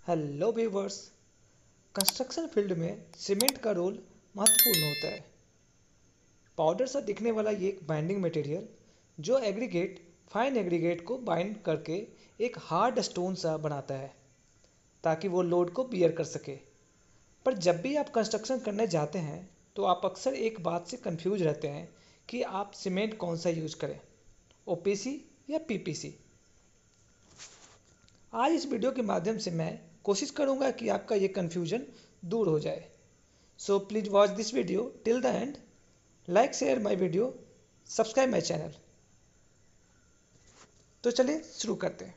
Hello viewers. Construction field में cement का role महत्वपूर्ण होता है। पाउडर सा दिखने वाला ये एक बाइंडिंग मटेरियल जो फाइन एग्रीगेट को बाइंड करके एक हार्ड स्टोन सा बनाता है ताकि वो लोड को बियर कर सके। पर जब भी आप कंस्ट्रक्शन करने जाते हैं तो आप अक्सर एक बात से कंफ्यूज रहते हैं कि आप सीमेंट कौन सा यूज करें, ओपीसी या पीपीसी। आज इस वीडियो के माध्यम से मैं कोशिश करूंगा कि आपका ये कन्फ्यूजन दूर हो जाए। So please watch this video till the end, like share my video, subscribe my channel. तो चलिए शुरू करते हैं।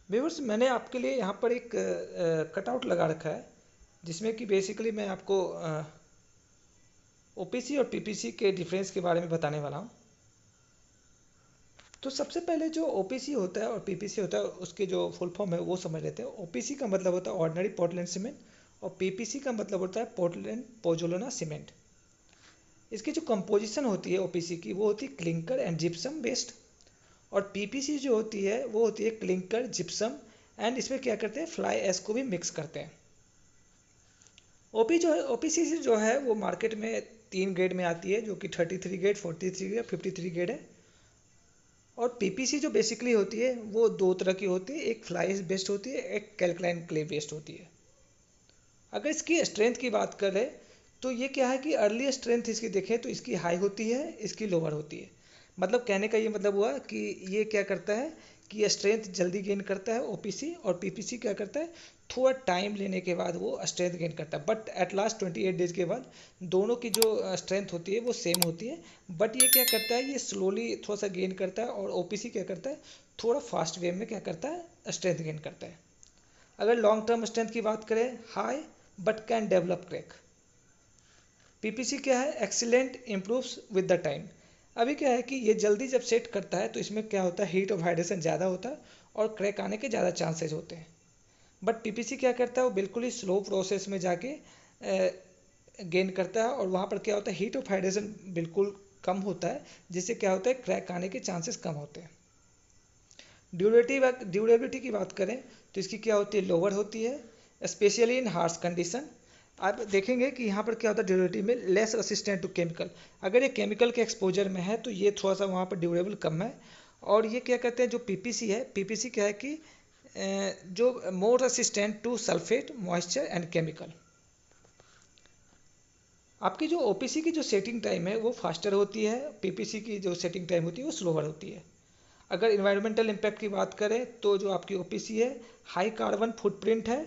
व्यूअर्स, मैंने आपके लिए यहाँ पर एक कटआउट लगा रखा है जिसमें कि बेसिकली मैं आपको ओपीसी और पीपीसी के डिफरेंस के बारे में बताने वाला हूँ। तो सबसे पहले जो ओपीसी होता है और पीपीसी होता है उसके जो फुल फॉर्म है वो समझ लेते हैं। ओपीसी का मतलब होता है ऑर्डिनरी पोर्टलैंड सीमेंट और पीपीसी का मतलब होता है पोर्टलैंड पोजोलाना सीमेंट। इसकी जो कंपोजिशन होती है ओपीसी की वो होती है क्लिंकर एंड जिप्सम बेस्ड, और पीपीसी जो होती है वो होती है क्लिंकर जिप्सम एंड इसमें क्या करते हैं, फ्लाई ऐश को भी मिक्स करते हैं। ओपीसी जो है वो मार्केट में 3 ग्रेड में आती है जो कि 33 ग्रेड, 43 ग्रेड, 53 ग्रेड है। और पीपीसी जो बेसिकली होती है वो 2 तरह की होती है, एक फ्लाई बेस्ड होती है, एक कैल्कलाइन क्ले बेस्ड होती है। अगर इसकी स्ट्रेंथ की बात करें तो ये क्या है कि अर्ली स्ट्रेंथ इसकी देखें तो इसकी हाई होती है, इसकी लोअर होती है। मतलब कहने का ये मतलब हुआ कि ये क्या करता है कि ये स्ट्रेंथ जल्दी गेन करता है ओपीसी, और पीपीसी क्या करता है थोड़ा टाइम लेने के बाद वो स्ट्रेंथ गेन करता है। बट एट लास्ट 28 डेज के बाद दोनों की जो स्ट्रेंथ होती है वो सेम होती है। बट ये क्या करता है, ये स्लोली थोड़ा सा गेन करता है, और ओपीसी क्या करता है थोड़ा फास्ट वे में क्या करता है स्ट्रेंथ गेन करता है। अगर लॉन्ग टर्म स्ट्रेंथ की बात करें, high but can develop crack. PPC क्या है, excellent improves with the time. अभी क्या है कि ये जल्दी जब सेट करता है तो इसमें क्या होता है हीट ऑफ हाइड्रेशन ज़्यादा होता है और क्रैक आने के ज़्यादा चांसेस होते हैं। बट पीपीसी क्या करता है वो बिल्कुल ही स्लो प्रोसेस में जाके गेन करता है, और वहाँ पर क्या होता है हीट ऑफ हाइड्रेशन बिल्कुल कम होता है, जिससे क्या होता है क्रैक आने के चांसेस कम होते हैं। ड्यूरेबिलिटी की बात करें तो इसकी क्या होती है, लोअर होती है, स्पेशली इन हार्श कंडीशन। आप देखेंगे कि यहाँ पर क्या होता है ड्यूरेबिलिटी में लेस रेसिस्टेंट टू केमिकल। अगर ये केमिकल के एक्सपोजर में है तो ये थोड़ा सा वहाँ पर ड्यूरेबल कम है। और ये क्या कहते हैं जो पीपीसी है, पीपीसी क्या है कि जो more resistant to sulphate, moisture and chemical. आपकी जो ओपीसी की जो सेटिंग टाइम है वो फास्टर होती है, पीपीसी की जो सेटिंग टाइम होती है वो स्लोअर होती है। अगर इन्वायरमेंटल इम्पैक्ट की बात करें तो जो आपकी ओपीसी है हाई कार्बन फुटप्रिंट है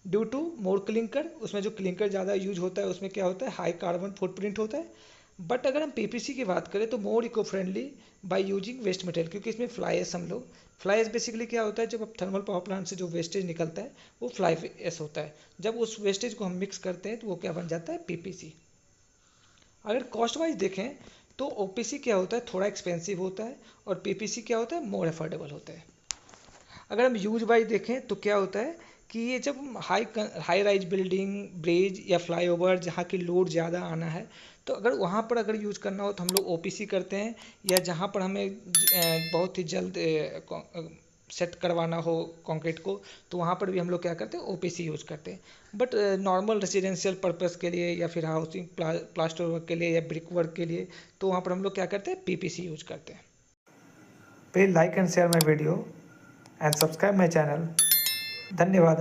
ड्यू टू मोर क्लिंकर। उसमें जो क्लिंकर ज़्यादा यूज होता है उसमें क्या होता है हाई कार्बन फुटप्रिंट होता है। बट अगर हम पीपीसी की बात करें तो more eco friendly by using waste material, क्योंकि इसमें फ्लाई एश हम लोग, फ्लाई एश बेसिकली क्या होता है जब आप थर्मल पावर प्लांट से जो वेस्टेज निकलता है वो फ्लाई एश होता है। जब उस वेस्टेज को हम मिक्स करते हैं तो वो क्या बन जाता है पीपीसी। अगर कॉस्ट वाइज देखें तो ओपीसी क्या होता है थोड़ा एक्सपेंसिव होता है, और पीपीसी क्या होता है मोर अफोर्डेबल होता है। अगर हम यूज वाइज देखें तो क्या होता है कि ये जब हाई राइज बिल्डिंग, ब्रिज या फ्लाईओवर जहाँ की लोड ज़्यादा आना है तो अगर वहाँ पर अगर यूज़ करना हो तो हम लोग ओपीसी करते हैं, या जहाँ पर हमें बहुत ही जल्द सेट करवाना हो कंक्रीट को तो वहाँ पर भी हम लोग क्या करते हैं ओपीसी यूज़ करते हैं। बट नॉर्मल रेजिडेंशियल पर्पस के लिए या फिर हाउसिंग प्लास्टर वर्क के लिए या ब्रिक वर्क के लिए तो वहाँ पर हम लोग क्या करते हैं पीपीसी यूज करते हैं। Please like and share my video and subscribe my channel. धन्यवाद।